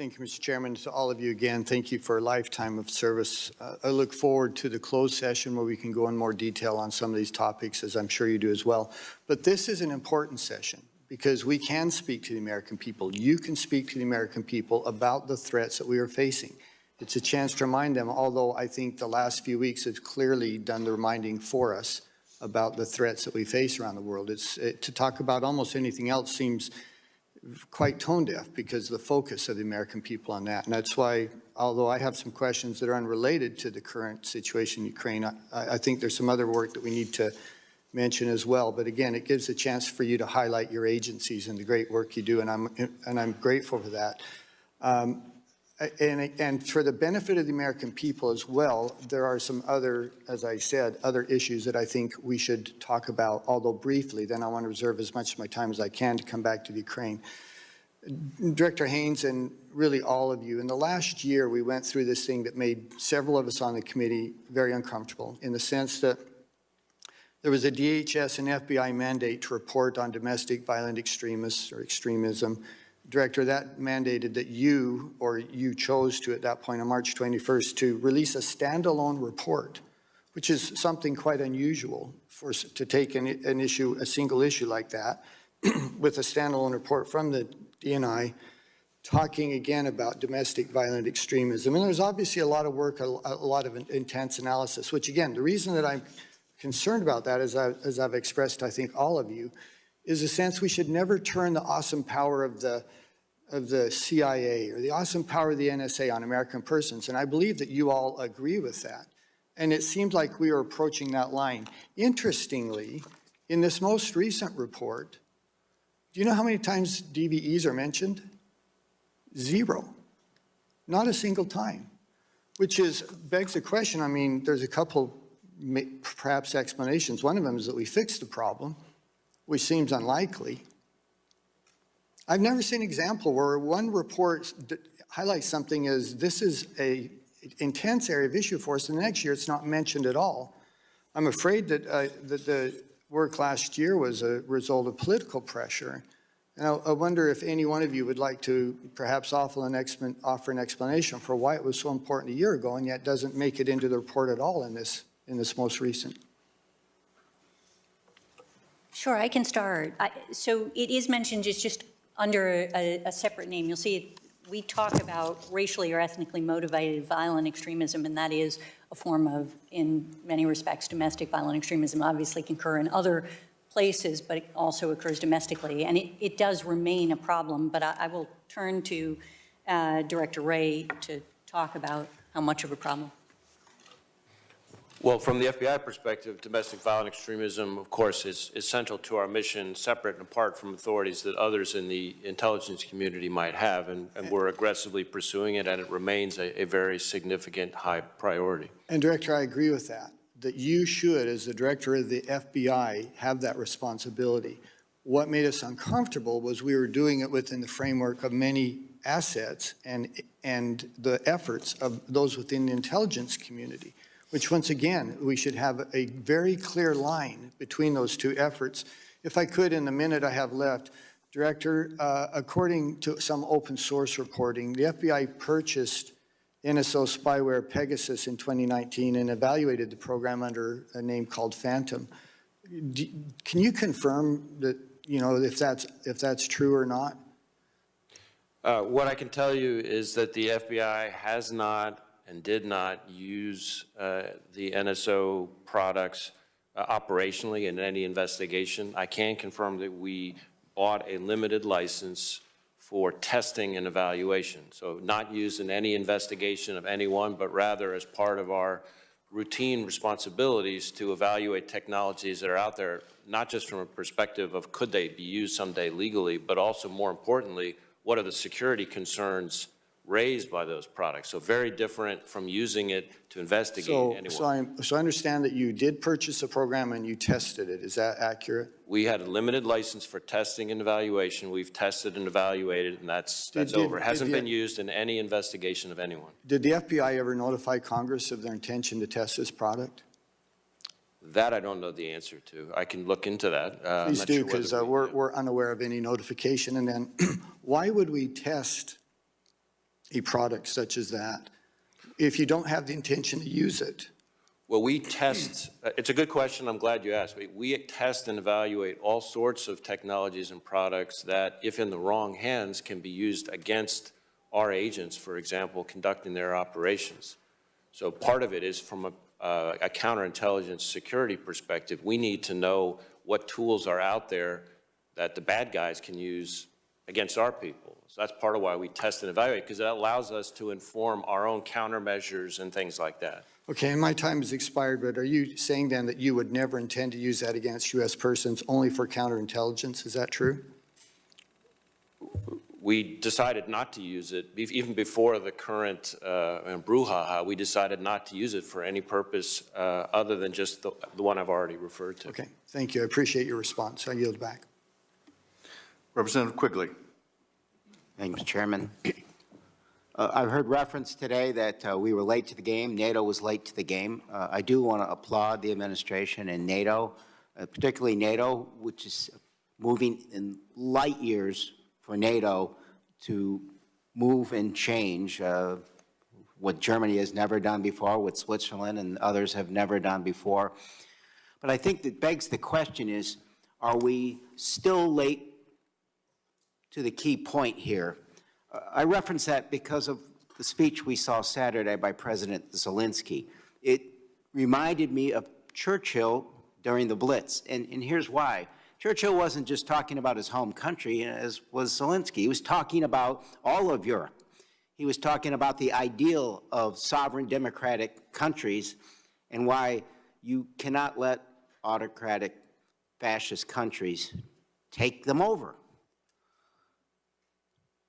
Thank you, Mr. Chairman. To all of you again, thank you for a lifetime of service. I look forward to the closed session where we can go in more detail on some of these topics, as I'm sure you do as well. But this is an important session because we can speak to the American people. You can speak to the American people about the threats that we are facing. It's a chance to remind them, although I think the last few weeks have clearly done the reminding for us about the threats that we face around the world. To talk about almost anything else seems quite tone deaf because of the focus of the American people on that. And that's why, although I have some questions that are unrelated to the current situation in Ukraine, I think there's some other work that we need to mention as well. But again, it gives a chance for you to highlight your agencies and the great work you do, and I'm grateful for that. And for the benefit of the American people as well, there are some other, as I said, other issues that I think we should talk about, although briefly. Then I want to reserve as much of my time as I can to come back to the Ukraine. Director Haynes and really all of you, in the last year we went through this thing that made several of us on the committee very uncomfortable, in the sense that there was a DHS and FBI mandate to report on domestic violent extremists or extremism. Director, that mandated that you chose to, at that point on March 21st, to release a standalone report, which is something quite unusual to take a single issue like that, with a standalone report from the DNI, talking again about domestic violent extremism. And there's obviously a lot of work, a lot of intense analysis, which again, the reason that I'm concerned about that, as I've expressed, I think all of you, is a sense we should never turn the awesome power of the CIA or the awesome power of the NSA on American persons. And I believe that you all agree with that. And it seemed like we were approaching that line. Interestingly, in this most recent report, do you know how many times DVEs are mentioned? 0. Not a single time. Which begs the question. I mean, there's a couple perhaps explanations. One of them is that we fixed the problem, which seems unlikely. I've never seen an example where one report highlights something as this is an intense area of issue for us, and the next year it's not mentioned at all. I'm afraid that the work last year was a result of political pressure. And I wonder if any one of you would like to perhaps offer an explanation for why it was so important a year ago and yet doesn't make it into the report at all in this most recent. Sure, I can start. So it is mentioned, it's just under a separate name. You'll see we talk about racially or ethnically motivated violent extremism, and that is a form of, in many respects, domestic violent extremism. Obviously can occur in other places, but it also occurs domestically. And it does remain a problem, but I will turn to Director Wray to talk about how much of a problem. Well, from the FBI perspective, domestic violent extremism, of course, is central to our mission, separate and apart from authorities that others in the intelligence community might have, and we're aggressively pursuing it, and it remains a very significant high priority. And Director, I agree with that you should, as the Director of the FBI, have that responsibility. What made us uncomfortable was we were doing it within the framework of many assets and the efforts of those within the intelligence community, which once again, we should have a very clear line between those two efforts. If I could, in the minute I have left, Director, according to some open source reporting, the FBI purchased NSO spyware Pegasus in 2019 and evaluated the program under a name called Phantom. Can you confirm that, if that's true or not? What I can tell you is that the FBI has not and did not use the NSO products operationally in any investigation. I can confirm that we bought a limited license for testing and evaluation. So not used in any investigation of anyone, but rather as part of our routine responsibilities to evaluate technologies that are out there, not just from a perspective of could they be used someday legally, but also more importantly, what are the security concerns raised by those products. So very different from using it to investigate anyone. So I understand that you did purchase a program and you tested it. Is that accurate? We had a limited license for testing and evaluation. We've tested and evaluated, and that's over. It hasn't been used in any investigation of anyone. Did the FBI ever notify Congress of their intention to test this product? That I don't know the answer to. I can look into that. Please do, because we're unaware of any notification. And then why would we test a product such as that if you don't have the intention to use it? Well, we test, it's a good question, I'm glad you asked. We test and evaluate all sorts of technologies and products that, if in the wrong hands, can be used against our agents, for example, conducting their operations. So part of it is from a counterintelligence security perspective. We need to know what tools are out there that the bad guys can use against our people. So that's part of why we test and evaluate, because it allows us to inform our own countermeasures and things like that. Okay, and my time has expired, but are you saying then that you would never intend to use that against U.S. persons only for counterintelligence? Is that true? We decided not to use it, even before the current brouhaha, we decided not to use it for any purpose other than just the one I've already referred to. Okay, thank you. I appreciate your response. I yield back. Representative Quigley. Thank you, Mr. Chairman. I've heard reference today that we were late to the game. NATO was late to the game. I do want to applaud the administration and NATO, particularly NATO, which is moving in light years for NATO to move and change what Germany has never done before, what Switzerland and others have never done before. But I think that begs the question is, are we still late to the key point here? I reference that because of the speech we saw Saturday by President Zelensky. It reminded me of Churchill during the Blitz, and here's why. Churchill wasn't just talking about his home country, as was Zelensky. He was talking about all of Europe. He was talking about the ideal of sovereign democratic countries and why you cannot let autocratic fascist countries take them over.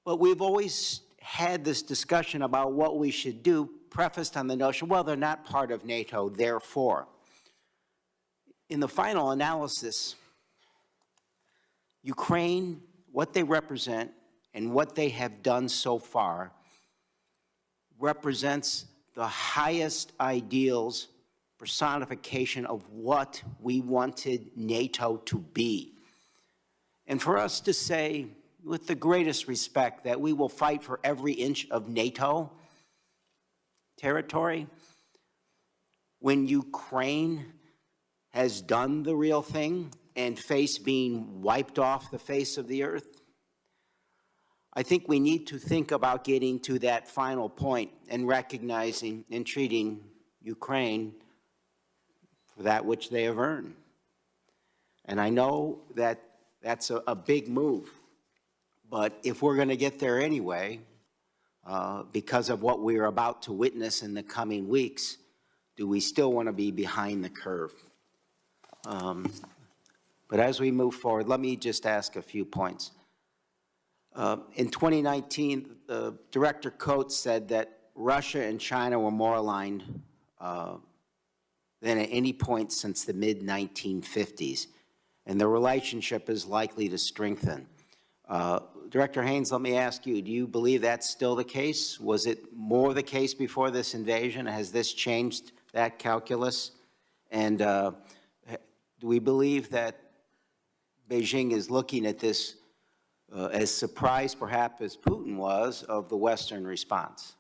But we've always had this discussion about what we should do, prefaced on the notion, well, they're not part of NATO, therefore. In the final analysis, Ukraine, what they represent, and what they have done so far represents the highest ideals, personification of what we wanted NATO to be. And for us to say, with the greatest respect, that we will fight for every inch of NATO territory, when Ukraine has done the real thing and faced being wiped off the face of the earth, I think we need to think about getting to that final point and recognizing and treating Ukraine for that which they have earned. And I know that that's a big move. But if we're going to get there anyway, because of what we're about to witness in the coming weeks, do we still want to be behind the curve? But as we move forward, let me just ask a few points. In 2019, Director Coates said that Russia and China were more aligned than at any point since the mid-1950s, and the relationship is likely to strengthen. Director Haynes, let me ask you, do you believe that's still the case? Was it more the case before this invasion? Has this changed that calculus? And do we believe that Beijing is looking at this as surprised, perhaps, as Putin was of the Western response?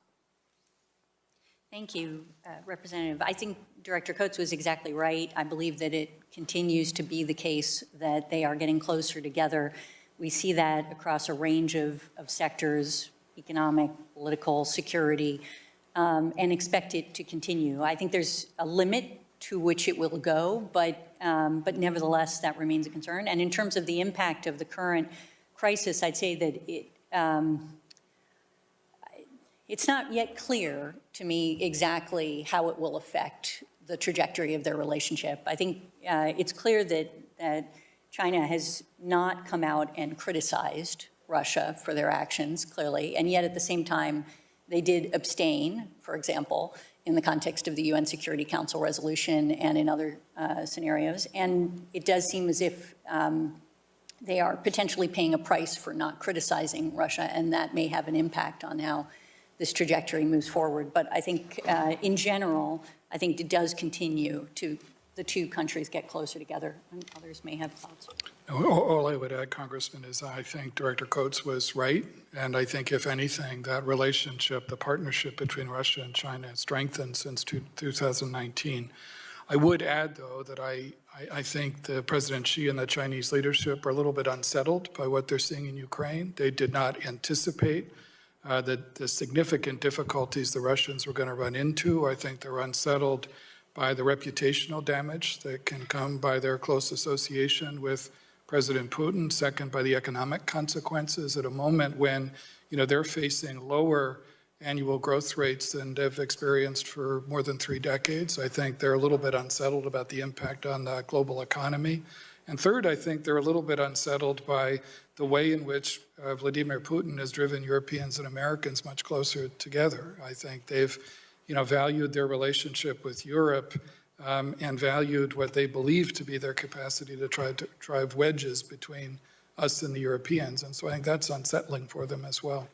Thank you, Representative. I think Director Coates was exactly right. I believe that it continues to be the case that they are getting closer together. We see that across a range of sectors, economic, political, security, and expect it to continue. I think there's a limit to which it will go, but nevertheless, that remains a concern. And in terms of the impact of the current crisis, I'd say that it's not yet clear to me exactly how it will affect the trajectory of their relationship. I think it's clear that China has not come out and criticized Russia for their actions, clearly, and yet at the same time, they did abstain, for example, in the context of the UN Security Council resolution and in other scenarios. And it does seem as if they are potentially paying a price for not criticizing Russia, and that may have an impact on how this trajectory moves forward. But I think, in general, I think it does continue to, the two countries get closer together, and others may have thoughts. All I would add, Congressman, is I think Director Coates was right, and I think, if anything, that relationship, the partnership between Russia and China has strengthened since 2019. I would add, though, that I think the President Xi and the Chinese leadership are a little bit unsettled by what they're seeing in Ukraine. They did not anticipate the significant difficulties the Russians were going to run into. I think they're unsettled by the reputational damage that can come by their close association with President Putin. Second, by the economic consequences at a moment when, they're facing lower annual growth rates than they've experienced for more than 3 decades. I think they're a little bit unsettled about the impact on the global economy. And third, I think they're a little bit unsettled by the way in which Vladimir Putin has driven Europeans and Americans much closer together. I think they've, valued their relationship with Europe and valued what they believe to be their capacity to try to drive wedges between us and the Europeans. And so I think that's unsettling for them as well.